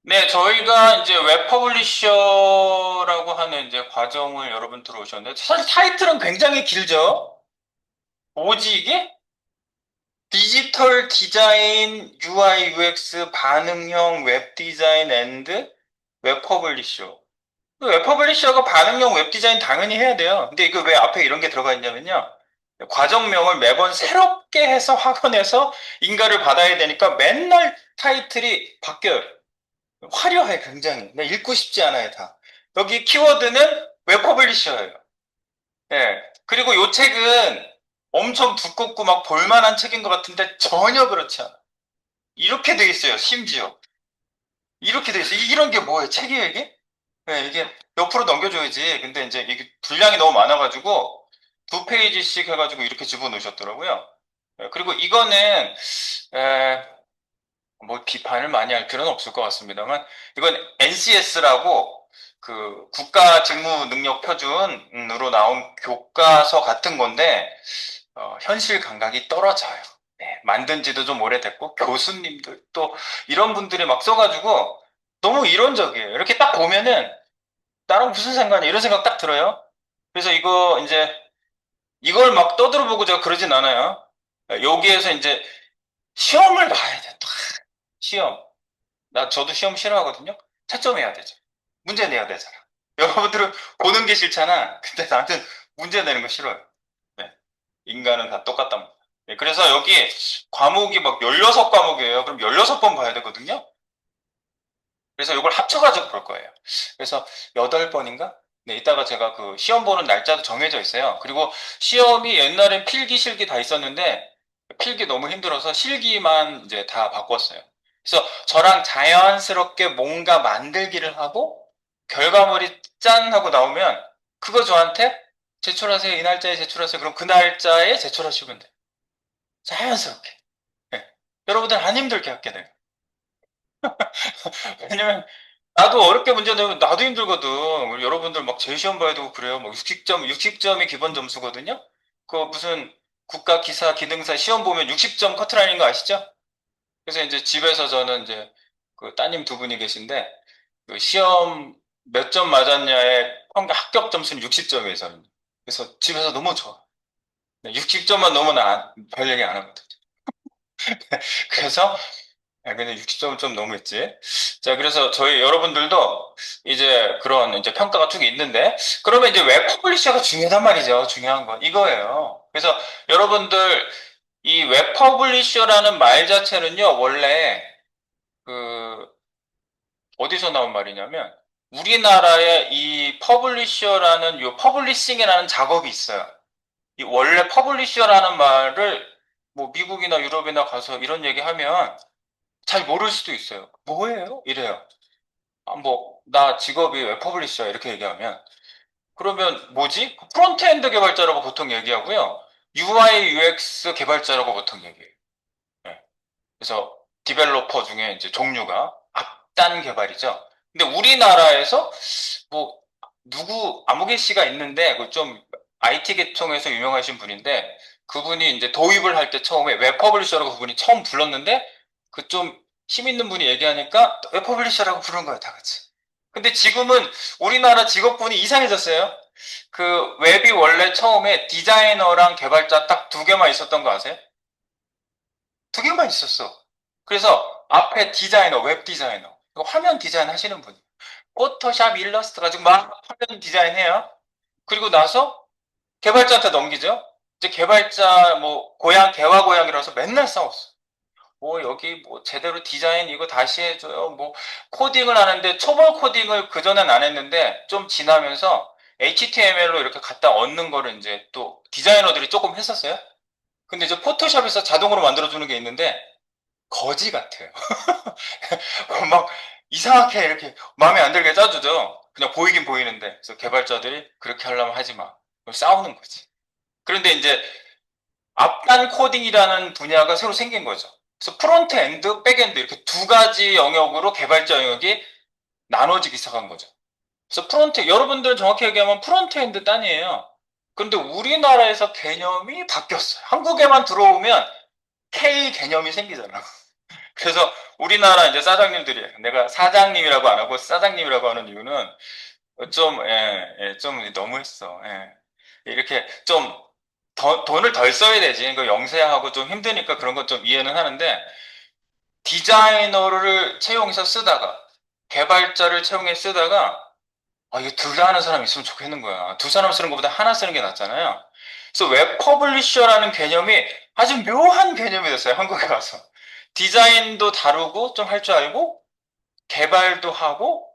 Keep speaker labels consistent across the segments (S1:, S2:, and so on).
S1: 네, 저희가 이제 웹 퍼블리셔라고 하는 이제 과정을 여러분 들어오셨는데, 사실 타이틀은 굉장히 길죠? 뭐지 이게? 디지털 디자인, UI, UX, 반응형 웹 디자인 앤드 웹 퍼블리셔. 웹 퍼블리셔가 반응형 웹 디자인 당연히 해야 돼요. 근데 이거 왜 앞에 이런 게 들어가 있냐면요. 과정명을 매번 새롭게 해서 학원에서 인가를 받아야 되니까 맨날 타이틀이 바뀌어요. 화려해, 굉장히. 나 읽고 싶지 않아요, 다. 여기 키워드는 웹 퍼블리셔예요. 예. 그리고 이 책은 엄청 두껍고 막 볼만한 책인 것 같은데 전혀 그렇지 않아. 이렇게 돼 있어요, 심지어. 이렇게 돼 있어요. 이런 게 뭐예요? 책이에요, 이게? 예, 이게 옆으로 넘겨줘야지. 근데 이제 이게 분량이 너무 많아가지고 두 페이지씩 해가지고 이렇게 집어넣으셨더라고요. 예, 그리고 이거는 뭐 비판을 많이 할 필요는 없을 것 같습니다만 이건 NCS라고 그 국가 직무 능력 표준으로 나온 교과서 같은 건데 현실 감각이 떨어져요. 네, 만든 지도 좀 오래됐고 교수님들 또 이런 분들이 막 써가지고 너무 이론적이에요. 이렇게 딱 보면은 나랑 무슨 상관이야 이런 생각 딱 들어요. 그래서 이거 이제 이걸 막 떠들어보고 제가 그러진 않아요. 여기에서 이제 시험을 봐야 돼. 또 시험. 저도 시험 싫어하거든요. 채점해야 되죠. 문제 내야 되잖아. 여러분들은 보는 게 싫잖아. 근데 나한테는 문제 내는 거 싫어요. 네. 인간은 다 똑같단 말이야. 네, 그래서 여기 과목이 막 16과목이에요. 그럼 16번 봐야 되거든요. 그래서 이걸 합쳐가지고 볼 거예요. 그래서 8번인가? 네, 이따가 제가 그 시험 보는 날짜도 정해져 있어요. 그리고 시험이 옛날엔 필기, 실기 다 있었는데 필기 너무 힘들어서 실기만 이제 다 바꿨어요. 그래서 저랑 자연스럽게 뭔가 만들기를 하고 결과물이 짠 하고 나오면 그거 저한테 제출하세요. 이 날짜에 제출하세요. 그럼 그 날짜에 제출하시면 돼요. 자연스럽게. 네. 여러분들 안 힘들게 할게 돼요. 왜냐면 나도 어렵게 문제 내면 나도 힘들거든. 우리 여러분들 막 재시험 봐야 되고 그래요. 막 60점, 60점이 기본 점수거든요. 그 무슨 국가 기사, 기능사 시험 보면 60점 커트라인인 거 아시죠? 그래서 이제 집에서 저는 이제 그 따님 두 분이 계신데 그 시험 몇 점 맞았냐에 평균 합격 점수는 60점이에요, 저는. 그래서 집에서 너무 좋아. 60점만 넘으면 별 얘기 안 하거든. 그래서 근데 60점은 좀 너무했지. 자, 그래서 저희 여러분들도 이제 그런 이제 평가가 쭉 있는데, 그러면 이제 웹 퍼블리셔가 중요하단 말이죠. 중요한 건 이거예요. 그래서 여러분들 이 웹 퍼블리셔라는 말 자체는요, 원래 그 어디서 나온 말이냐면 우리나라에 이 퍼블리셔라는 요 퍼블리싱이라는 작업이 있어요. 이 원래 퍼블리셔라는 말을 뭐 미국이나 유럽이나 가서 이런 얘기하면 잘 모를 수도 있어요. 뭐예요? 이래요. 나 직업이 웹 퍼블리셔 이렇게 얘기하면 그러면 뭐지? 프론트엔드 개발자라고 보통 얘기하고요. UI, UX 개발자라고 보통 얘기해요. 네. 그래서 디벨로퍼 중에 이제 종류가 앞단 개발이죠. 근데 우리나라에서 뭐 아무개 씨가 있는데 그좀 IT 계통에서 유명하신 분인데 그분이 이제 도입을 할 때 처음에 웹 퍼블리셔라고 그분이 처음 불렀는데 그 좀 힘 있는 분이 얘기하니까 웹 퍼블리셔라고 부른 거예요, 다 같이. 근데 지금은 우리나라 직업군이 이상해졌어요. 그 웹이 원래 처음에 디자이너랑 개발자 딱 두 개만 있었던 거 아세요? 두 개만 있었어. 그래서 앞에 디자이너, 웹 디자이너, 화면 디자인 하시는 분, 포토샵, 일러스트 가지고 막 화면 디자인해요. 그리고 나서 개발자한테 넘기죠. 이제 개발자 뭐 고향 개화 고향이라서 맨날 싸웠어. 뭐 여기 뭐 제대로 디자인 이거 다시 해줘요. 뭐 코딩을 하는데 초벌 코딩을 그전엔 안 했는데 좀 지나면서 HTML로 이렇게 갖다 얻는 거를 이제 또 디자이너들이 조금 했었어요. 근데 이제 포토샵에서 자동으로 만들어주는 게 있는데 거지 같아요. 막 이상하게 이렇게 마음에 안 들게 짜주죠. 그냥 보이긴 보이는데. 그래서 개발자들이 그렇게 하려면 하지 마. 싸우는 거지. 그런데 이제 앞단 코딩이라는 분야가 새로 생긴 거죠. 그래서 프론트 엔드, 백 엔드 이렇게 두 가지 영역으로 개발자 영역이 나눠지기 시작한 거죠. 그래서 여러분들은 정확히 얘기하면 프론트 엔드 단이에요. 근데 우리나라에서 개념이 바뀌었어요. 한국에만 들어오면 K 개념이 생기잖아. 그래서 우리나라 이제 사장님들이, 내가 사장님이라고 안 하고 사장님이라고 하는 이유는 좀, 좀 너무했어. 예. 이렇게 좀 돈을 덜 써야 되지. 그 영세하고 좀 힘드니까 그런 건 좀 이해는 하는데, 디자이너를 채용해서 쓰다가, 개발자를 채용해 쓰다가, 이거 둘 다 하는 사람 있으면 좋겠는 거야. 두 사람 쓰는 것보다 하나 쓰는 게 낫잖아요. 그래서 웹 퍼블리셔라는 개념이 아주 묘한 개념이 됐어요. 한국에 와서. 디자인도 다루고 좀 할 줄 알고, 개발도 하고,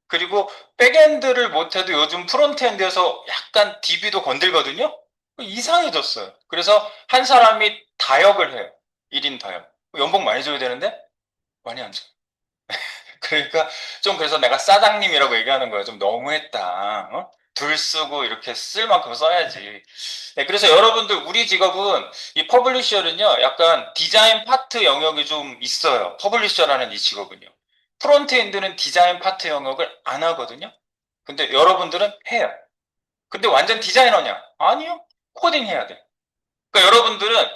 S1: 그리고 백엔드를 못해도 요즘 프론트엔드에서 약간 DB도 건들거든요? 이상해졌어요. 그래서 한 사람이 다역을 해요. 1인 다역. 연봉 많이 줘야 되는데 많이 안 줘. 그러니까 좀 그래서 내가 사장님이라고 얘기하는 거야. 좀 너무했다. 어? 둘 쓰고 이렇게 쓸 만큼 써야지. 네, 그래서 여러분들 우리 직업은 이 퍼블리셔는요. 약간 디자인 파트 영역이 좀 있어요. 퍼블리셔라는 이 직업은요. 프론트엔드는 디자인 파트 영역을 안 하거든요. 근데 여러분들은 해요. 근데 완전 디자이너냐? 아니요. 코딩 해야 돼. 그러니까 여러분들은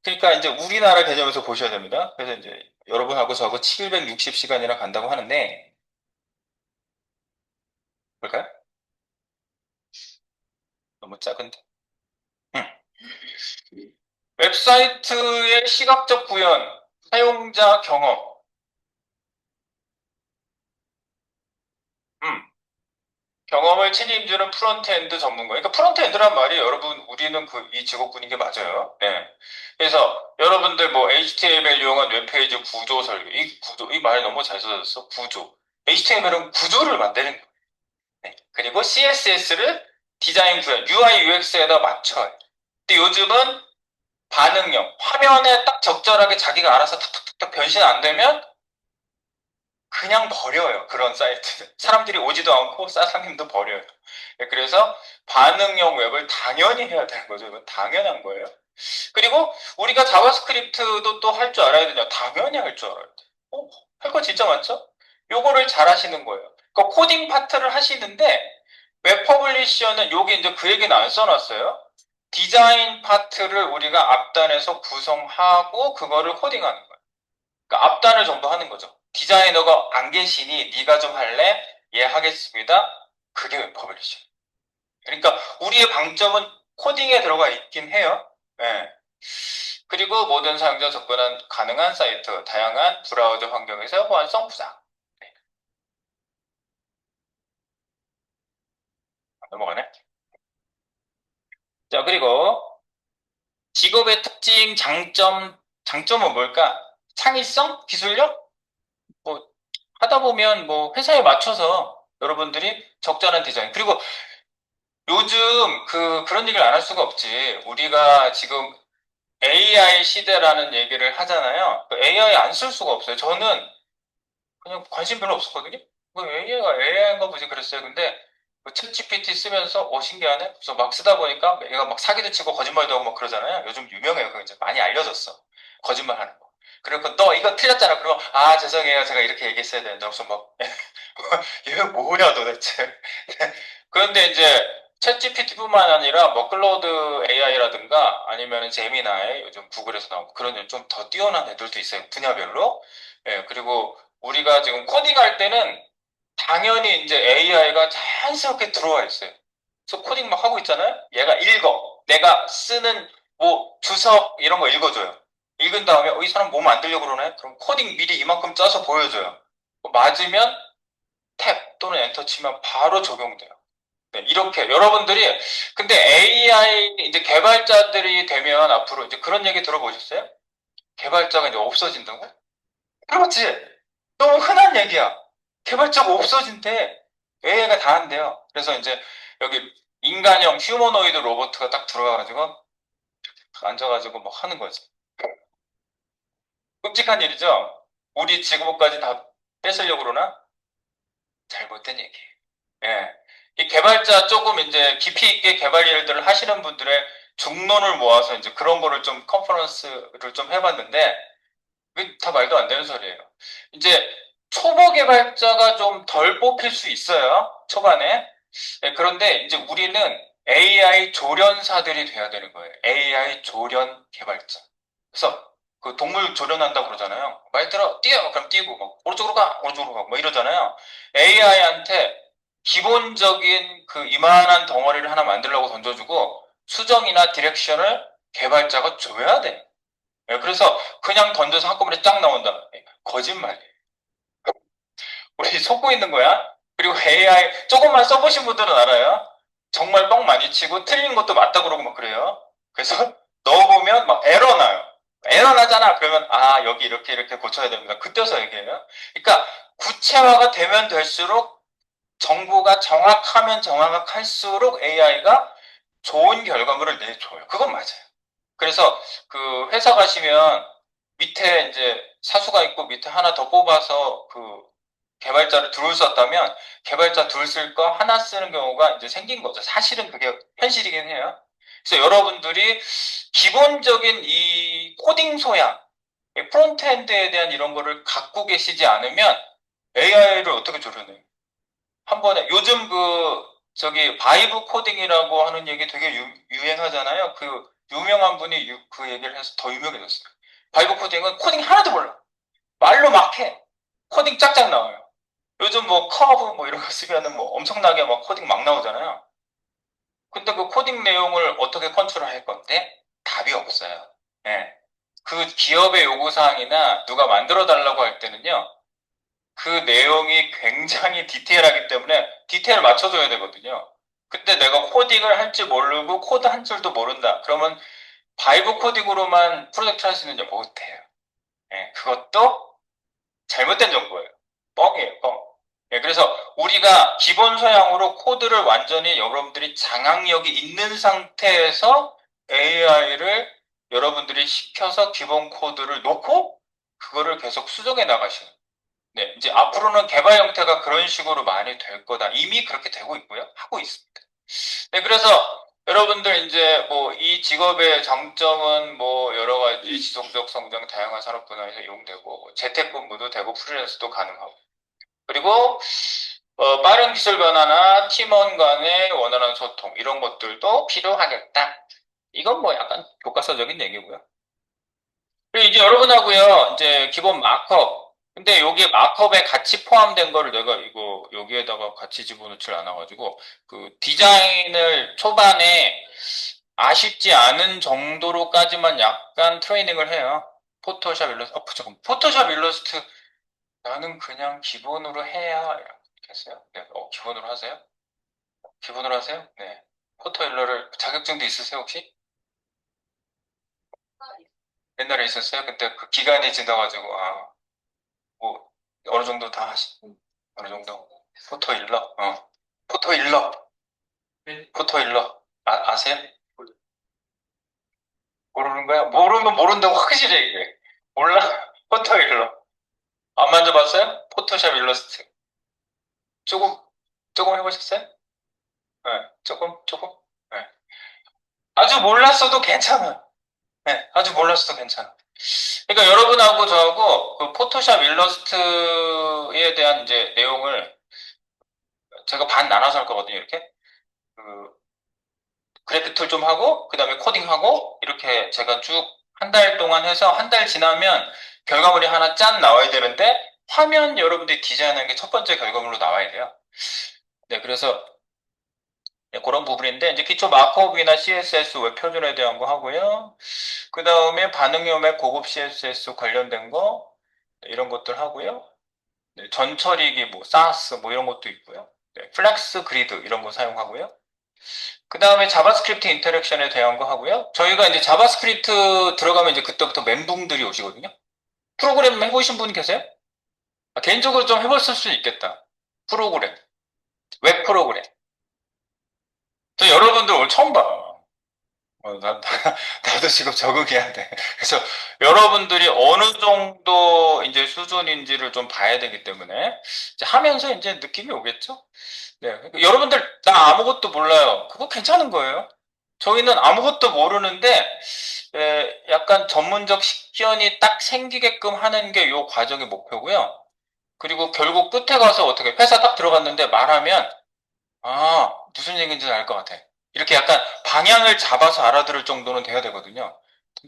S1: 그러니까 이제 우리나라 개념에서 보셔야 됩니다. 그래서 이제 여러분하고 저하고 760시간이나 간다고 하는데 볼까요? 너무 작은데. 음. 웹사이트의 시각적 구현, 사용자 경험, 음, 경험을 책임지는 프론트엔드 전문가. 그러니까 프론트엔드란 말이 여러분 우리는 이 직업군인 게 맞아요. 네. 그래서 여러분들 뭐 HTML 이용한 웹페이지 구조 설계, 이 구조, 이 말이 너무 잘 써졌어. 구조. HTML은 구조를 만드는 거예요. 네. 그리고 CSS를 디자인 구현, UI, UX에다 맞춰요. 근데 요즘은 반응형, 화면에 딱 적절하게 자기가 알아서 탁탁탁탁 변신 안 되면 그냥 버려요. 그런 사이트는. 사람들이 오지도 않고 사장님도 버려요. 네, 그래서 반응형 웹을 당연히 해야 되는 거죠. 이건 당연한 거예요. 그리고 우리가 자바스크립트도 또 할 줄 알아야 되냐? 당연히 할 줄 알아야 돼. 할 거 진짜 많죠? 요거를 잘 하시는 거예요. 그러니까 코딩 파트를 하시는데 웹 퍼블리셔는 요게 이제 그 얘기는 안 써놨어요. 디자인 파트를 우리가 앞단에서 구성하고 그거를 코딩하는 거예요. 그러니까 앞단을 정도 하는 거죠. 디자이너가 안 계시니 네가 좀 할래? 예, 하겠습니다. 그게 웹 퍼블리셔. 그러니까 우리의 방점은 코딩에 들어가 있긴 해요. 예. 그리고 모든 사용자 접근한 가능한 사이트, 다양한 브라우저 환경에서 호환성 부상. 네, 넘어가네. 자, 그리고 직업의 특징, 장점은 뭘까? 창의성? 기술력? 뭐, 하다 보면 뭐 회사에 맞춰서 여러분들이 적절한 디자인. 그리고 요즘 그런 얘기를 안 할 수가 없지. 우리가 지금 AI 시대라는 얘기를 하잖아요. AI 안 쓸 수가 없어요. 저는 그냥 관심 별로 없었거든요. 뭐 AI가 AI인가 보지 그랬어요. 근데 챗 GPT 쓰면서 신기하네. 그래서 막 쓰다 보니까 얘가 막 사기도 치고 거짓말도 하고 막 그러잖아요. 요즘 유명해요. 그거 이제 많이 알려졌어. 거짓말 하는 거. 그리고 너 이거 틀렸잖아. 그러면 죄송해요. 제가 이렇게 얘기했어야 되는데 무슨 막 얘 뭐야 도대체. 그런데 이제 챗GPT뿐만 아니라 뭐 클로드 AI라든가 아니면 제미나이 요즘 구글에서 나오고 그런 좀 더 뛰어난 애들도 있어요. 분야별로. 예, 그리고 우리가 지금 코딩할 때는 당연히 이제 AI가 자연스럽게 들어와 있어요. 그래서 코딩 막 하고 있잖아요. 얘가 읽어. 내가 쓰는 뭐 주석 이런 거 읽어줘요. 읽은 다음에 이 사람 뭐 만들려고 그러네? 그럼 코딩 미리 이만큼 짜서 보여줘요. 맞으면 탭 또는 엔터 치면 바로 적용돼요. 네, 이렇게 여러분들이 근데 AI 이제 개발자들이 되면 앞으로 이제 그런 얘기 들어보셨어요? 개발자가 이제 없어진다고? 그렇지. 너무 흔한 얘기야. 개발자가 없어진대. AI가 다 한대요. 그래서 이제 여기 인간형 휴머노이드 로봇가 딱 들어가가지고 앉아가지고 뭐 하는 거지. 끔찍한 일이죠. 우리 직업까지 다 뺏으려고 그러나 잘못된 얘기. 예. 이 개발자 조금 이제 깊이 있게 개발 일들을 하시는 분들의 중론을 모아서 이제 그런 거를 좀 컨퍼런스를 좀 해봤는데, 그게 다 말도 안 되는 소리예요. 이제 초보 개발자가 좀 덜 뽑힐 수 있어요. 초반에. 예, 그런데 이제 우리는 AI 조련사들이 돼야 되는 거예요. AI 조련 개발자. 그래서 그 동물 조련한다고 그러잖아요. 말 들어, 뛰어! 그럼 뛰고, 막, 오른쪽으로 가! 오른쪽으로 가! 뭐 이러잖아요. AI한테 기본적인 그 이만한 덩어리를 하나 만들려고 던져주고, 수정이나 디렉션을 개발자가 줘야 돼. 예, 그래서 그냥 던져서 한꺼번에 쫙 나온다. 거짓말이에요. 우리 속고 있는 거야. 그리고 AI 조금만 써보신 분들은 알아요. 정말 뻥 많이 치고 틀린 것도 맞다 그러고 막 그래요. 그래서 넣어보면 막 에러 나요. 에러 나잖아. 그러면 아 여기 이렇게 이렇게 고쳐야 됩니다. 그때서 얘기해요. 그러니까 구체화가 되면 될수록 정보가 정확하면 정확할수록 AI가 좋은 결과물을 내줘요. 그건 맞아요. 그래서 그 회사 가시면 밑에 이제 사수가 있고 밑에 하나 더 뽑아서 그 개발자를 둘 썼다면 개발자 둘 쓸 거 하나 쓰는 경우가 이제 생긴 거죠. 사실은 그게 현실이긴 해요. 그래서 여러분들이 기본적인 이 코딩 소양, 프론트엔드에 대한 이런 거를 갖고 계시지 않으면 AI를 어떻게 조련해요? 한 번에 요즘 그 저기 바이브 코딩이라고 하는 얘기 되게 유행하잖아요. 그 유명한 분이 그 얘기를 해서 더 유명해졌어요. 바이브 코딩은 코딩 하나도 몰라. 말로 막 해. 코딩 짝짝 나와요. 요즘 뭐 커브 뭐 이런 거 쓰면은 뭐 엄청나게 막 코딩 막 나오잖아요. 근데 그 코딩 내용을 어떻게 컨트롤할 건데? 답이 없어요. 예. 그 기업의 요구사항이나 누가 만들어 달라고 할 때는요. 그 내용이 굉장히 디테일하기 때문에 디테일 맞춰줘야 되거든요. 근데 내가 코딩을 할 줄 모르고 코드 한 줄도 모른다. 그러면 바이브 코딩으로만 프로젝트 할 수 있느냐? 못해요. 예, 그것도 잘못된 정보예요. 뻥이에요, 뻥. 예, 그래서 우리가 기본 소양으로 코드를 완전히 여러분들이 장악력이 있는 상태에서 AI를 여러분들이 시켜서 기본 코드를 놓고 그거를 계속 수정해 나가시는. 네, 이제 앞으로는 개발 형태가 그런 식으로 많이 될 거다. 이미 그렇게 되고 있고요. 하고 있습니다. 네, 그래서 여러분들 이제 뭐 이 직업의 장점은 뭐 여러 가지 지속적 성장, 다양한 산업 분야에서 이용되고 뭐 재택근무도 되고 프리랜서도 가능하고 그리고 빠른 기술 변화나 팀원 간의 원활한 소통 이런 것들도 필요하겠다. 이건 뭐 약간 교과서적인 얘기고요. 그리고 이제 여러분하고요, 이제 기본 마크업. 근데 여기에 마크업에 같이 포함된 거를 내가 이거 여기에다가 같이 집어넣질 않아가지고 그 디자인을 초반에 아쉽지 않은 정도로까지만 약간 트레이닝을 해요. 포토샵 일러스트, 잠깐 포토샵 일러스트 나는 그냥 기본으로 해야 이렇게 했어요. 네, 기본으로 하세요? 기본으로 하세요? 네. 포토 일러를 자격증도 있으세요 혹시? 옛날에 있었어요? 근데 그 기간이 지나가지고 뭐 어느 정도 다 어느 정도 포토 일러 포토 일러 포토 일러 아세요? 모르는 거야? 모르면 모른다고 확실히 얘기해. 몰라? 포토 일러 안 만져봤어요? 포토샵 일러스트 조금 조금 해보셨어요? 네, 조금 네. 아주 몰랐어도 괜찮아. 네, 아주 몰랐어도 괜찮아. 그러니까 여러분하고 저하고 그 포토샵 일러스트에 대한 이제 내용을 제가 반 나눠서 할 거거든요, 이렇게. 그 그래픽 툴 좀 하고, 그 다음에 코딩하고, 이렇게 제가 쭉 한 달 동안 해서 한 달 지나면 결과물이 하나 짠 나와야 되는데, 화면 여러분들이 디자인하는 게 첫 번째 결과물로 나와야 돼요. 네, 그래서 네, 그런 부분인데, 이제 기초 마크업이나 CSS 웹 표준에 대한 거 하고요. 그 다음에 반응요매 고급 CSS 관련된 거, 네, 이런 것들 하고요. 네, 전처리기, 뭐, 사스, 뭐 이런 것도 있고요. 네, 플렉스 그리드 이런 거 사용하고요. 그 다음에 자바스크립트 인터랙션에 대한 거 하고요. 저희가 이제 자바스크립트 들어가면 이제 그때부터 멘붕들이 오시거든요. 프로그램 해보신 분 계세요? 개인적으로 좀 해봤을 수 있겠다. 프로그램, 웹 프로그램. 저 여러분들 오늘 처음 봐. 나도 지금 적응해야 돼. 그래서 여러분들이 어느 정도 이제 수준인지를 좀 봐야 되기 때문에 이제 하면서 이제 느낌이 오겠죠? 네. 그러니까 여러분들 나 아무것도 몰라요. 그거 괜찮은 거예요. 저희는 아무것도 모르는데 약간 전문적 식견이 딱 생기게끔 하는 게 요 과정의 목표고요. 그리고 결국 끝에 가서 어떻게 회사 딱 들어갔는데 말하면 무슨 얘기인지 알 것 같아. 이렇게 약간 방향을 잡아서 알아들을 정도는 돼야 되거든요.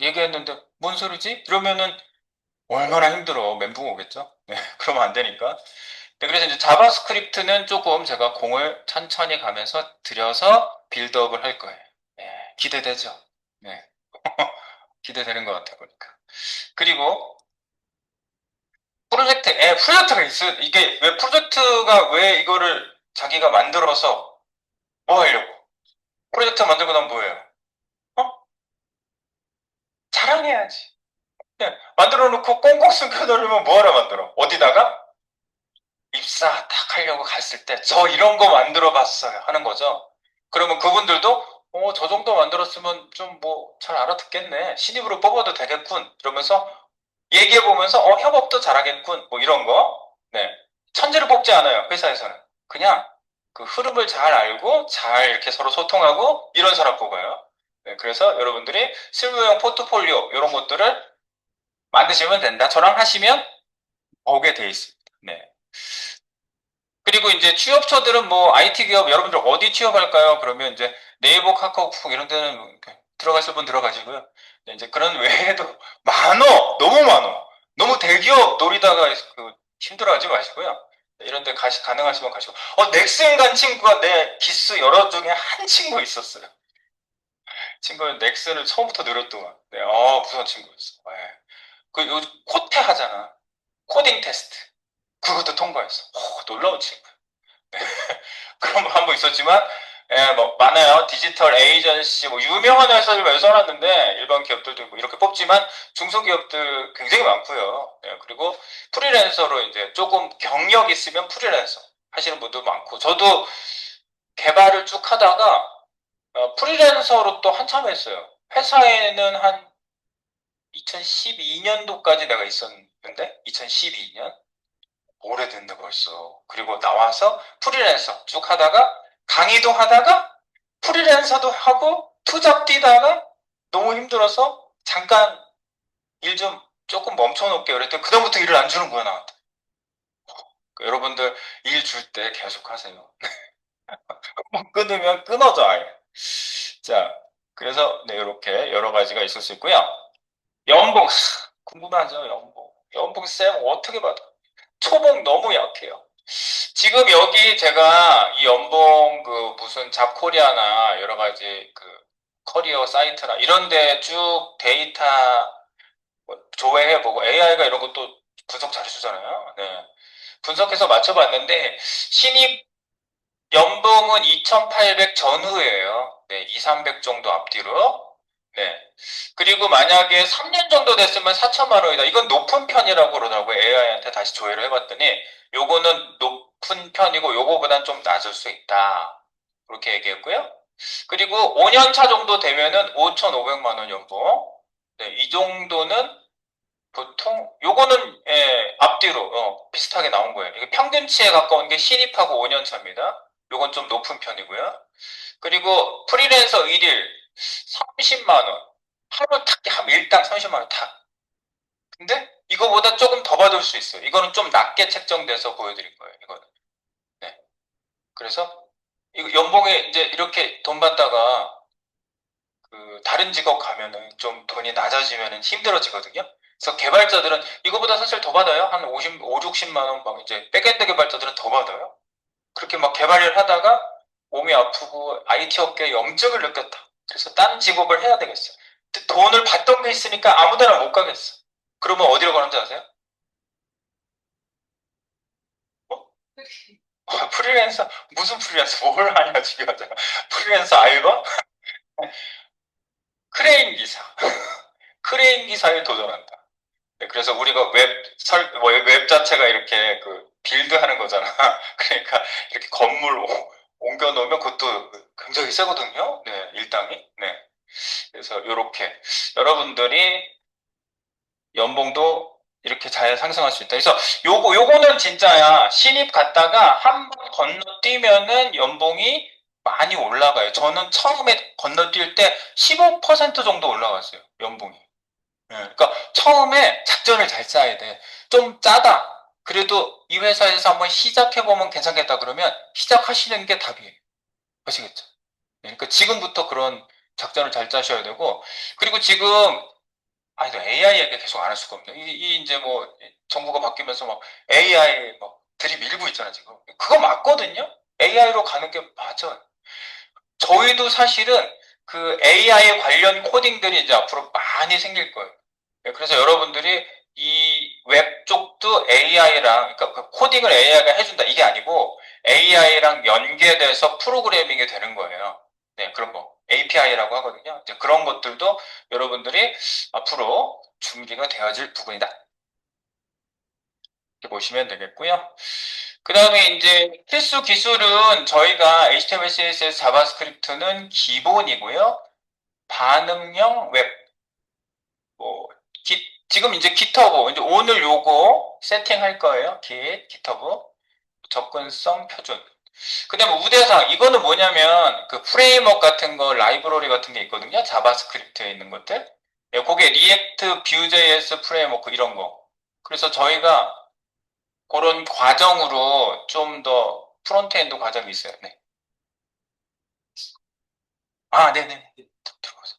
S1: 얘기했는데 뭔 소리지? 이러면은 얼마나 힘들어. 멘붕 오겠죠? 네, 그러면 안 되니까. 네, 그래서 이제 자바스크립트는 조금 제가 공을 천천히 가면서 들여서 빌드업을 할 거예요. 네, 기대되죠? 네, 기대되는 것 같아요, 보니까. 그리고 프로젝트가 있어요. 이게 왜 프로젝트가 왜 이거를 자기가 만들어서 뭐 하려고? 프로젝트 만들고 나면 뭐예요? 어? 자랑해야지. 네, 만들어 놓고 꽁꽁 숨겨 놓으려면 뭐하러 만들어? 어디다가? 입사 딱 하려고 갔을 때, 저 이런 거 만들어 봤어요. 하는 거죠. 그러면 그분들도, 저 정도 만들었으면 좀 뭐 잘 알아듣겠네. 신입으로 뽑아도 되겠군. 이러면서 얘기해 보면서, 협업도 잘하겠군. 뭐 이런 거. 네. 천재를 뽑지 않아요. 회사에서는. 그냥 그 흐름을 잘 알고 잘 이렇게 서로 소통하고 이런 사람 뽑아요. 네, 그래서 여러분들이 실무용 포트폴리오 이런 것들을 만드시면 된다. 저랑 하시면 오게 돼 있습니다. 네. 그리고 이제 취업처들은 뭐 IT 기업 여러분들 어디 취업할까요? 그러면 이제 네이버, 카카오톡 이런 데는 들어가실 분 들어가시고요. 이제 그런 외에도 많어, 너무 많어. 너무 대기업 노리다가 힘들어하지 마시고요. 이런 데 가능하시면 가시고. 넥슨 간 친구가 내 기스 여러 중에 한 친구 있었어요. 친구는 넥슨을 처음부터 늘었더만. 네, 무서운 친구였어. 네. 요즘 코테 하잖아. 코딩 테스트. 그것도 통과했어. 놀라운 친구. 그런 거 한 번 있었지만, 예, 뭐, 많아요. 디지털 에이전시, 뭐, 유명한 회사들 몇 써놨는데, 일반 기업들도 뭐 이렇게 뽑지만, 중소기업들 굉장히 많고요. 예, 그리고 프리랜서로 이제 조금 경력 있으면 프리랜서 하시는 분도 많고, 저도 개발을 쭉 하다가, 프리랜서로 또 한참 했어요. 회사에는 한 2012년도까지 내가 있었는데, 2012년? 오래됐네 벌써. 그리고 나와서 프리랜서 쭉 하다가 강의도 하다가 프리랜서도 하고 투잡 뛰다가 너무 힘들어서 잠깐 일 좀 조금 멈춰놓을게요. 그랬더니 그다음부터 일을 안 주는 거야 나한테. 여러분들 일 줄 때 계속 하세요. 끊으면 끊어져 아예. 자, 그래서 네 이렇게 여러 가지가 있을 수 있고요. 연봉 궁금하죠 연봉. 연봉 쌤 어떻게 받아? 초봉 너무 약해요. 지금 여기 제가 이 연봉 무슨 잡코리아나 여러 가지 커리어 사이트나 이런 데 쭉 데이터 조회해보고 AI가 이런 것도 분석 잘해주잖아요. 네. 분석해서 맞춰봤는데 신입 연봉은 2,800 전후예요. 네, 2, 300 정도 앞뒤로. 네. 그리고 만약에 3년 정도 됐으면 4천만 원이다. 이건 높은 편이라고 그러더라고요. AI한테 다시 조회를 해봤더니 요거는 높은 편이고 요거보단 좀 낮을 수 있다. 그렇게 얘기했고요. 그리고 5년 차 정도 되면은 5,500만 원 연봉. 네, 이 정도는 보통 요거는 앞뒤로 비슷하게 나온 거예요. 이게 평균치에 가까운 게 신입하고 5년 차입니다. 요건 좀 높은 편이고요. 그리고 프리랜서 일일 30만 원. 하루 탁 하면 일당 30만 원 탁. 근데 이거보다 조금 더 받을 수 있어요. 이거는 좀 낮게 책정돼서 보여드린 거예요. 이거는. 네. 그래서 이거 연봉에 이제 이렇게 돈 받다가 다른 직업 가면은 좀 돈이 낮아지면은 힘들어지거든요. 그래서 개발자들은 이거보다 사실 더 받아요. 한 50, 5, 60만 원 막 이제 백엔드 개발자들은 더 받아요. 그렇게 막 개발을 하다가 몸이 아프고 IT 업계에 염증을 느꼈다. 그래서 딴 직업을 해야 되겠어. 돈을 받던 게 있으니까 아무데나 못 가겠어. 그러면 어디로 가는지 아세요? 어? 프리랜서, 무슨 프리랜서, 뭘 하냐, 중요하잖아. 프리랜서 알바? 크레인 기사. 크레인 기사에 도전한다. 네, 그래서 우리가 웹 자체가 이렇게 빌드하는 거잖아. 그러니까 이렇게 건물 옮겨 놓으면 그것도 굉장히 세거든요. 네, 일당이. 네. 그래서 이렇게 여러분들이 연봉도 이렇게 잘 상승할 수 있다. 그래서 요거는 진짜야. 신입 갔다가 한 번 건너뛰면은 연봉이 많이 올라가요. 저는 처음에 건너뛸 때 15% 정도 올라갔어요. 연봉이. 예, 그러니까 처음에 작전을 잘 짜야 돼. 좀 짜다. 그래도 이 회사에서 한번 시작해보면 괜찮겠다 그러면 시작하시는 게 답이에요. 아시겠죠? 네, 그러니까 지금부터 그런 작전을 잘 짜셔야 되고, 그리고 지금 아니, AI 얘기 계속 안 할 수가 없네. 이제 뭐, 정부가 바뀌면서 막 AI 막 들이밀고 있잖아, 지금. 그거 맞거든요? AI로 가는 게 맞아요. 저희도 사실은 그 AI 관련 코딩들이 이제 앞으로 많이 생길 거예요. 예, 그래서 여러분들이 이 웹 쪽도 AI랑, 그러니까 그 코딩을 AI가 해준다. 이게 아니고 AI랑 연계돼서 프로그래밍이 되는 거예요. 네, 그런 거. API라고 하거든요. 이제 그런 것들도 여러분들이 앞으로 준비가 되어질 부분이다. 이렇게 보시면 되겠고요. 그 다음에 이제 필수 기술은 저희가 HTML, CSS, 자바스크립트는 기본이고요. 반응형 웹, 뭐, 지금 이제 깃허브, 이제 오늘 요거 세팅할 거예요. 깃허브. 접근성 표준. 그 다음에 우대상, 이거는 뭐냐면, 그 프레임워크 같은 거, 라이브러리 같은 게 있거든요. 자바스크립트에 있는 것들. 예, 그게 리액트, 뷰.js 프레임워크 이런 거. 그래서 저희가 그런 과정으로 좀 더 프론트엔드 과정이 있어요. 네. 아, 네네. 들어가세요.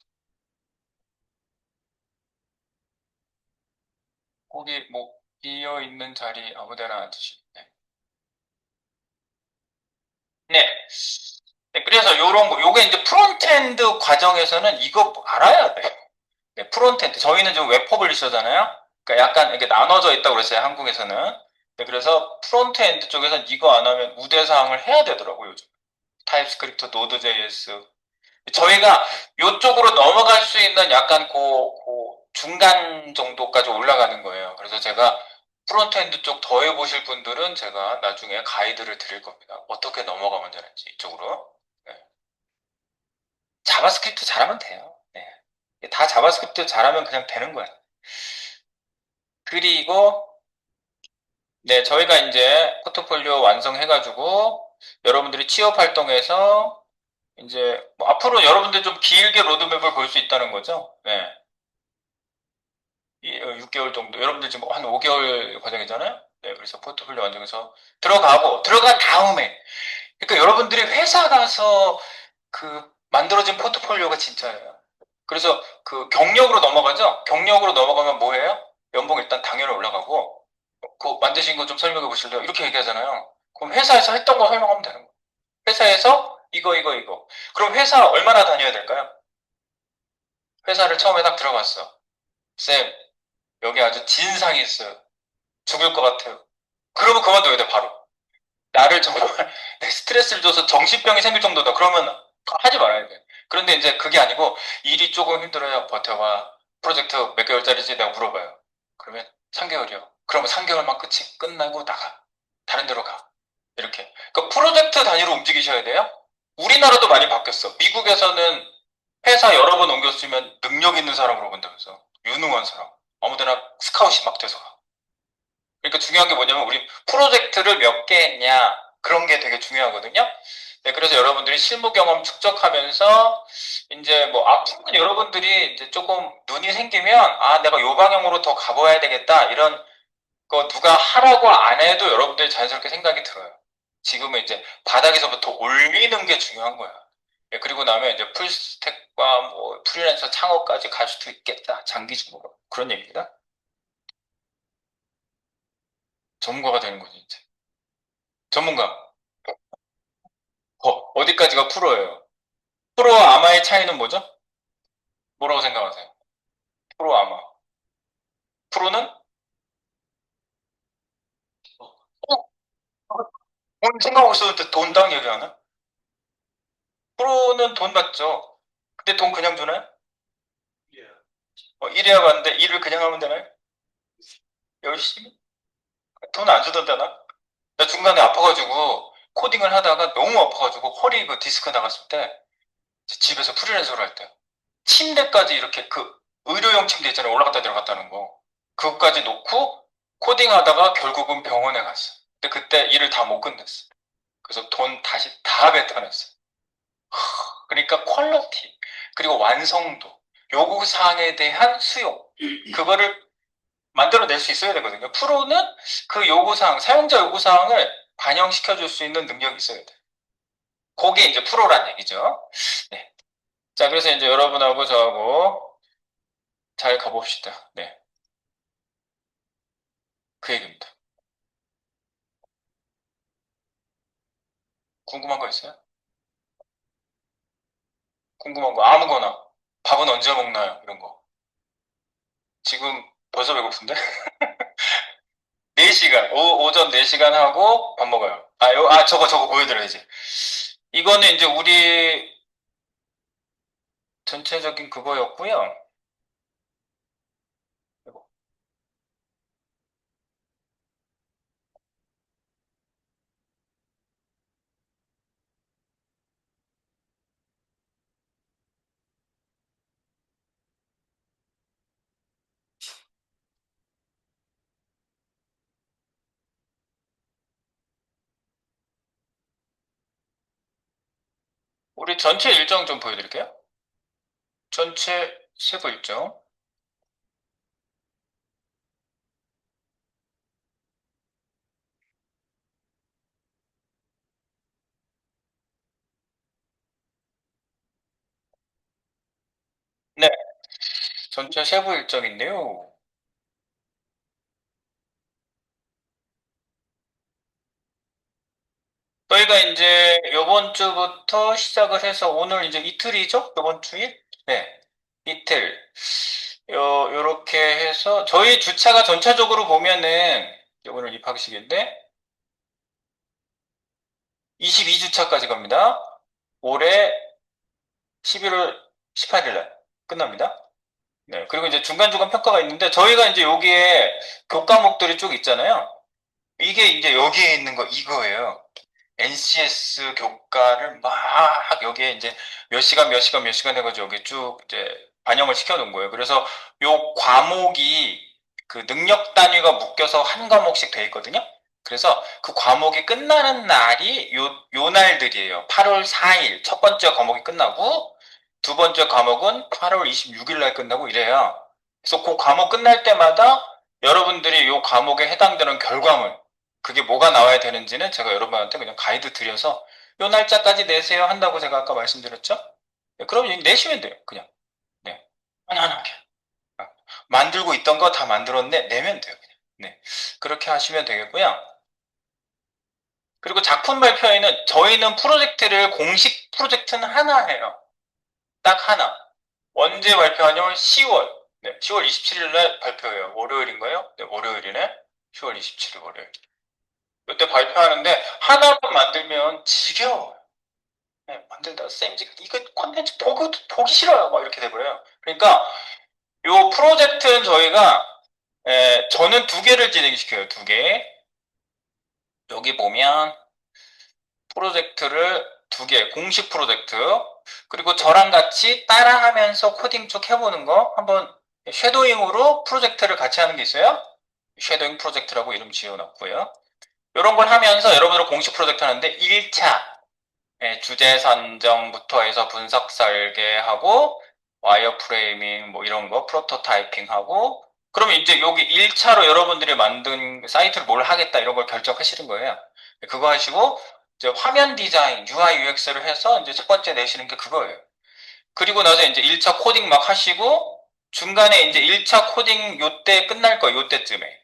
S1: 거기 뭐, 비어 있는 자리 아무 데나 앉으시면. 네. 네. 네, 그래서 요런 거, 요게 이제 프론트엔드 과정에서는 이거 알아야 돼요. 네, 프론트엔드. 저희는 지금 웹 퍼블리셔잖아요. 그러니까 약간 이렇게 나눠져 있다고 그랬어요, 한국에서는. 네, 그래서 프론트엔드 쪽에서는 이거 안 하면 우대사항을 해야 되더라고요, 요즘. 타입스크립트, 노드.js. 저희가 요쪽으로 넘어갈 수 있는 약간 그 중간 정도까지 올라가는 거예요. 그래서 제가 프론트엔드 쪽 더 해보실 분들은 제가 나중에 가이드를 드릴 겁니다. 어떻게 넘어가면 되는지 이쪽으로. 네. 자바스크립트 잘하면 돼요. 네. 다 자바스크립트 잘하면 그냥 되는 거예요. 그리고 네, 저희가 이제 포트폴리오 완성해가지고 여러분들이 취업 활동에서 이제 뭐 앞으로 여러분들 좀 길게 로드맵을 볼 수 있다는 거죠. 네. 6개월 정도. 여러분들 지금 한 5개월 과정이잖아요. 네, 그래서 포트폴리오 완성해서 들어간 다음에, 그러니까 여러분들이 회사 가서 그 만들어진 포트폴리오가 진짜예요. 그래서 그 경력으로 넘어가죠? 경력으로 넘어가면 뭐예요? 연봉 일단 당연히 올라가고, 그 만드신 거 좀 설명해 보실래요? 이렇게 얘기하잖아요. 그럼 회사에서 했던 거 설명하면 되는 거예요. 회사에서 이거. 그럼 회사 얼마나 다녀야 될까요? 회사를 처음에 딱 들어갔어. 쌤, 여기 아주 진상이 있어요. 죽을 것 같아요. 그러면 그만둬야 돼, 바로. 나를 정말 내 스트레스를 줘서 정신병이 생길 정도다. 그러면 하지 말아야 돼. 그런데 이제 그게 아니고 일이 조금 힘들어요. 버텨봐. 프로젝트 몇 개월짜리지? 내가 물어봐요. 그러면 3개월이요. 그러면 3개월만 끝이 끝나고 나가. 다른 데로 가. 이렇게. 그러니까 프로젝트 단위로 움직이셔야 돼요. 우리나라도 많이 바뀌었어. 미국에서는 회사 여러 번 옮겼으면 능력 있는 사람으로 본다면서. 유능한 사람. 아무데나 스카웃이 막 돼서 가. 그러니까 중요한 게 뭐냐면 우리 프로젝트를 몇 개 했냐 그런 게 되게 중요하거든요. 네, 그래서 여러분들이 실무 경험 축적하면서 이제 뭐 앞으로는 여러분들이 이제 조금 눈이 생기면 아 내가 요 방향으로 더 가봐야 되겠다 이런 거 누가 하라고 안 해도 여러분들이 자연스럽게 생각이 들어요. 지금은 이제 바닥에서부터 올리는 게 중요한 거야. 네, 그리고 나면 이제 풀스택과 뭐 프리랜서 창업까지 갈 수도 있겠다 장기적으로 그런 얘기입니다. 전문가가 되는 거지 이제. 전문가. 어디까지가 프로예요? 프로와 아마의 차이는 뭐죠? 뭐라고 생각하세요? 프로와 아마. 프로는 돈 생각하고 있었는데 돈당 얘기하나? 프로는 돈 받죠. 근데 돈 그냥 주나요? 일해야 하는데 일을 그냥 하면 되나요? 열심히? 돈 안 주던데 나? 나 중간에 아파가지고 코딩을 하다가 너무 아파가지고 허리 그 디스크 나갔을 때 집에서 프리랜서를 할 때 침대까지 이렇게 그 의료용 침대 있잖아요. 올라갔다 내려갔다 하는 거. 그것까지 놓고 코딩하다가 결국은 병원에 갔어. 근데 그때 일을 다 못 끝냈어. 그래서 돈 다시 다 뱉어냈어. 그러니까 퀄리티, 그리고 완성도, 요구사항에 대한 수요, 그거를 만들어낼 수 있어야 되거든요. 프로는 그 요구사항, 사용자 요구사항을 반영시켜 줄 수 있는 능력이 있어야 돼. 그게 이제 프로란 얘기죠. 네. 자, 그래서 이제 여러분하고 저하고 잘 가봅시다. 네. 그 얘기입니다. 궁금한 거 있어요? 궁금한 거 아무거나. 밥은 언제 먹나요? 이런 거. 지금 벌써 배고픈데? 4시간, 오전 4시간 하고 밥 먹어요. 저거 보여드려야지. 이거는 이제 우리 전체적인 그거였고요. 우리 전체 일정 좀 보여드릴게요. 전체 세부 일정. 네, 전체 세부 일정인데요. 저희가 이제 요번 주부터 시작을 해서 오늘 이제 이틀이죠? 요번 주일? 네, 이틀. 요렇게 해서 저희 주차가 전체적으로 보면은 오늘 입학식인데 22주차까지 갑니다. 올해 11월 18일 날 끝납니다. 네, 그리고 이제 중간중간 평가가 있는데 저희가 이제 여기에 교과목들이 쭉 있잖아요. 이게 이제 여기에 있는 거 이거예요. NCS 교과를 막 여기에 이제 몇 시간 몇 시간 몇 시간 해가지고 여기 쭉 이제 반영을 시켜놓은 거예요. 그래서 요 과목이 그 능력 단위가 묶여서 한 과목씩 돼 있거든요. 그래서 그 과목이 끝나는 날이 요 날들이에요. 8월 4일 첫 번째 과목이 끝나고 두 번째 과목은 8월 26일 날 끝나고 이래요. 그래서 그 과목 끝날 때마다 여러분들이 요 과목에 해당되는 결과물 그게 뭐가 나와야 되는지는 제가 여러분한테 그냥 가이드 드려서 요 날짜까지 내세요 한다고 제가 아까 말씀드렸죠? 네, 그럼 내시면 돼요. 그냥. 네. 하나하나. 아, 만들고 있던 거 다 만들었네? 내면 돼요. 그냥. 네. 그렇게 하시면 되겠고요. 그리고 작품 발표에는 저희는 프로젝트를 공식 프로젝트는 하나 해요. 딱 하나. 언제 발표하냐면 10월. 네, 10월 27일 날 발표해요. 월요일인가요? 네, 월요일이네. 10월 27일 월요일. 이때 발표하는데 하나만 만들면 지겨워요. 네, 만들다가 쌤지 이거 콘텐츠 보기 싫어요. 막 이렇게 돼버려요. 그러니까 요 프로젝트는 저희가 저는 두 개를 진행시켜요. 두 개. 여기 보면 프로젝트를 두 개, 공식 프로젝트. 그리고 저랑 같이 따라하면서 코딩 쭉 해보는 거 한번 쉐도잉으로 프로젝트를 같이 하는 게 있어요. 쉐도잉 프로젝트라고 이름 지어놨고요. 이런 걸 하면서 여러분들 공식 프로젝트 하는데 1차 주제 선정부터 해서 분석 설계하고 와이어프레이밍 뭐 이런 거 프로토타이핑하고 그러면 이제 여기 1차로 여러분들이 만든 사이트를 뭘 하겠다 이런 걸 결정하시는 거예요. 그거 하시고 이제 화면 디자인 UI UX를 해서 이제 첫 번째 내시는 게 그거예요. 그리고 나서 이제 1차 코딩 막 하시고 중간에 이제 1차 코딩 요때 끝날 거예요. 요때쯤에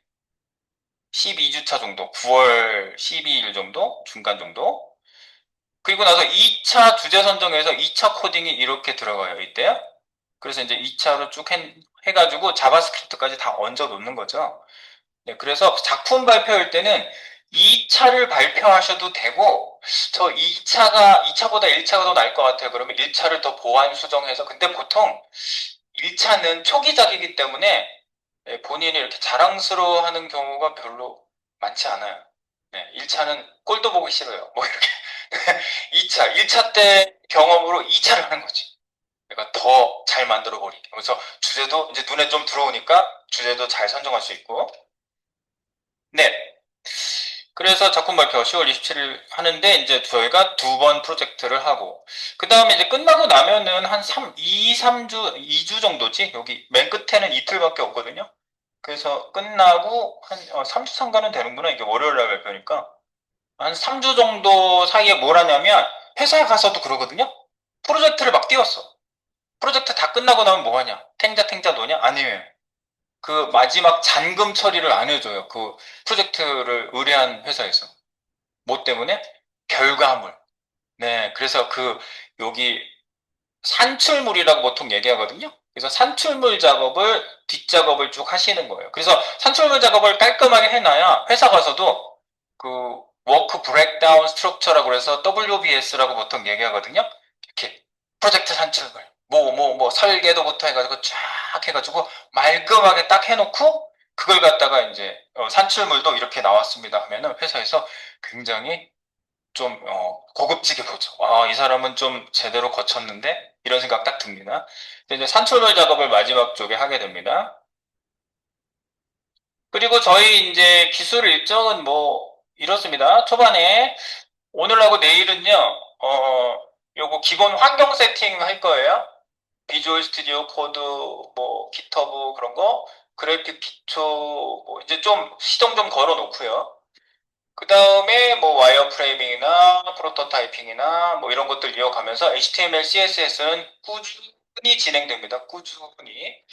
S1: 12주차 정도 9월 12일 정도 중간 정도 그리고 나서 2차 주제 선정에서 2차 코딩이 이렇게 들어가요. 이때요. 그래서 이제 2차로 쭉 해가지고 자바스크립트까지 다 얹어 놓는 거죠. 네, 그래서 작품 발표할 때는 2차를 발표하셔도 되고, 저 2차보다 1차가 더 나을 것 같아요. 그러면 1차를 더 보완 수정해서, 근데 보통 1차는 초기작이기 때문에 본인이 이렇게 자랑스러워 하는 경우가 별로 많지 않아요. 네, 1차는 꼴도 보기 싫어요. 뭐 이렇게. 2차, 1차 때 경험으로 2차를 하는 거지. 그러니까 더 잘 만들어 버리기. 그래서 주제도 이제 눈에 좀 들어오니까 주제도 잘 선정할 수 있고. 네. 그래서 작품 발표 10월 27일 하는데 이제 저희가 두 번 프로젝트를 하고 그 다음에 이제 끝나고 나면은 한 3주, 2주 정도지 여기 맨 끝에는 이틀밖에 없거든요. 그래서 끝나고 한 3주 상가는 되는구나. 이게 월요일 날 발표니까 한 3주 정도 사이에 뭘 하냐면 회사에 가서도 그러거든요. 프로젝트를 막 띄웠어. 프로젝트 다 끝나고 나면 뭐 하냐? 탱자탱자 노냐? 아니에요. 그 마지막 잔금 처리를 안 해줘요. 그 프로젝트를 의뢰한 회사에서. 뭐 때문에? 결과물. 네, 그래서 여기 산출물이라고 보통 얘기하거든요. 그래서 산출물 작업을, 뒷작업을 쭉 하시는 거예요. 그래서 산출물 작업을 깔끔하게 해놔야 회사 가서도 그 워크 브레이크다운 스트럭처라고 해서 WBS라고 보통 얘기하거든요. 이렇게 프로젝트 산출물, 설계도부터 해가지고 쫙 해가지고 말끔하게 딱 해놓고 그걸 갖다가 이제 산출물도 이렇게 나왔습니다 하면은 회사에서 굉장히 좀 고급지게 보죠. 이 사람은 좀 제대로 거쳤는데 이런 생각 딱 듭니다. 이제 산출물 작업을 마지막 쪽에 하게 됩니다. 그리고 저희 이제 기술 일정은 뭐 이렇습니다. 초반에 오늘하고 내일은요, 요거 기본 환경 세팅 할 거예요. 비주얼 스튜디오 코드, 뭐 기터브 그런 거, 그래픽 기초, 뭐 이제 좀 시동 좀 걸어 놓고요. 그 다음에 뭐 와이어프레이밍이나 프로토타이핑이나 뭐 이런 것들 이어가면서 HTML, CSS는 꾸준히 진행됩니다. 꾸준히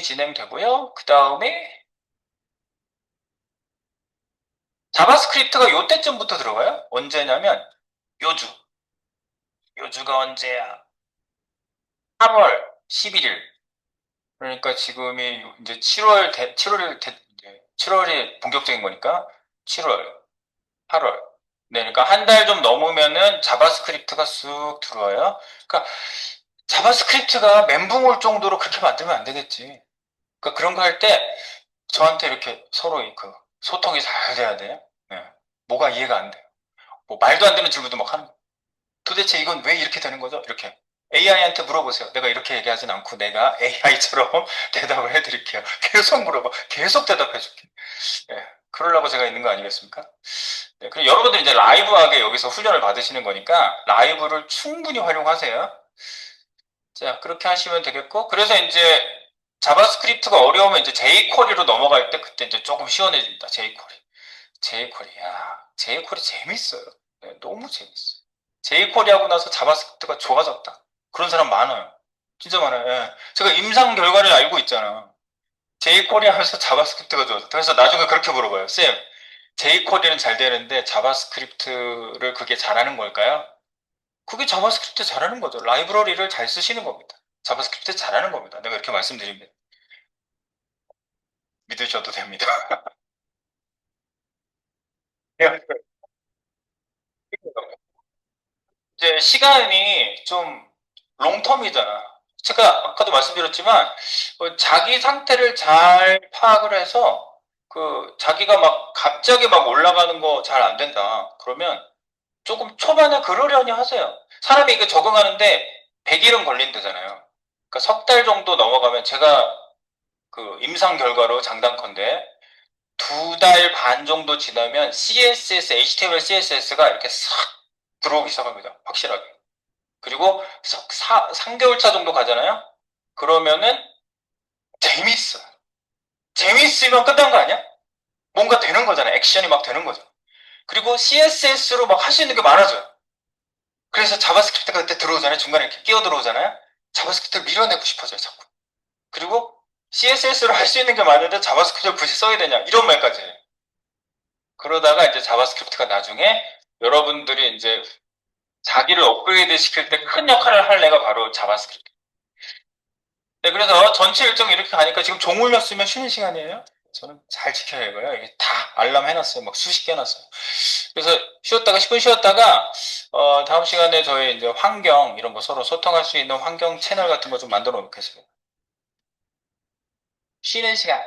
S1: 진행되고요. 그 다음에 자바스크립트가 요때쯤부터 들어가요. 언제냐면 요주. 요주가 언제야? 8월 11일. 그러니까 지금이 이제 7월이 본격적인 거니까 7월, 8월. 네, 그러니까 한 달 좀 넘으면은 자바스크립트가 쑥 들어와요. 그러니까 자바스크립트가 멘붕 올 정도로 그렇게 만들면 안 되겠지. 그러니까 그런 거 할 때 저한테 이렇게 서로 소통이 잘 돼야 돼요. 네. 뭐가 이해가 안 돼요. 뭐 말도 안 되는 질문도 막 하는 거. 도대체 이건 왜 이렇게 되는 거죠? 이렇게. AI한테 물어보세요. 내가 이렇게 얘기하진 않고 내가 AI처럼 대답을 해드릴게요. 계속 물어봐. 계속 대답해줄게. 예. 그러려고 제가 있는 거 아니겠습니까? 네, 그리고 여러분들 이제 라이브하게 여기서 훈련을 받으시는 거니까 라이브를 충분히 활용하세요. 자, 그렇게 하시면 되겠고, 그래서 이제 자바스크립트가 어려우면 이제 jQuery로 넘어갈 때 그때 이제 조금 시원해집니다. jQuery. jQuery, jQuery 재밌어요. 네, 너무 재밌어요. jQuery 하고 나서 자바스크립트가 좋아졌다. 그런 사람 많아요. 진짜 많아요. 예. 제가 임상 결과를 알고 있잖아. jQuery 하면서 자바스크립트가 좋아졌다. 그래서 나중에 그렇게 물어봐요. 쌤, jQuery는 잘 되는데 자바스크립트를 그게 잘하는 걸까요? 그게 자바스크립트 잘하는 거죠. 라이브러리를 잘 쓰시는 겁니다. 자바스크립트 잘하는 겁니다. 내가 이렇게 말씀드립니다. 믿으셔도 됩니다. 이제 시간이 좀 롱텀이잖아. 제가 아까도 말씀드렸지만 자기 상태를 잘 파악을 해서 자기가 막 갑자기 막 올라가는 거 잘 안 된다. 그러면 조금 초반에 그러려니 하세요. 사람이 이거 적응하는데 100일은 걸린다잖아요. 그러니까 석 달 정도 넘어가면 제가 임상 결과로 장단컨대 2달 반 정도 지나면 CSS, HTML, CSS가 이렇게 싹 들어오기 시작합니다. 확실하게. 그리고 3개월 차 정도 가잖아요? 그러면은 재밌어. 재밌으면 끝난 거 아니야? 뭔가 되는 거잖아. 액션이 막 되는 거죠. 그리고 CSS로 막 할 수 있는 게 많아져요. 그래서 자바스크립트가 그때 들어오잖아요. 중간에 이렇게 끼어 들어오잖아요. 자바스크립트를 밀어내고 싶어져요, 자꾸. 그리고 CSS로 할 수 있는 게 많은데 자바스크립트를 굳이 써야 되냐? 이런 말까지 해요. 그러다가 이제 자바스크립트가 나중에 여러분들이 이제 자기를 업그레이드 시킬 때 큰 역할을 할 애가 바로 자바스크립트. 네, 그래서 전체 일정이 이렇게 가니까 지금 종 울렸으면 쉬는 시간이에요. 저는 잘 지켜야 해고요. 이게 다 알람 해놨어요. 막 수십 개 해놨어요. 그래서 쉬었다가 10분 쉬었다가 다음 시간에 저희 이제 환경 이런 거 서로 소통할 수 있는 환경 채널 같은 거 좀 만들어 놓겠습니다. 쉬는 시간.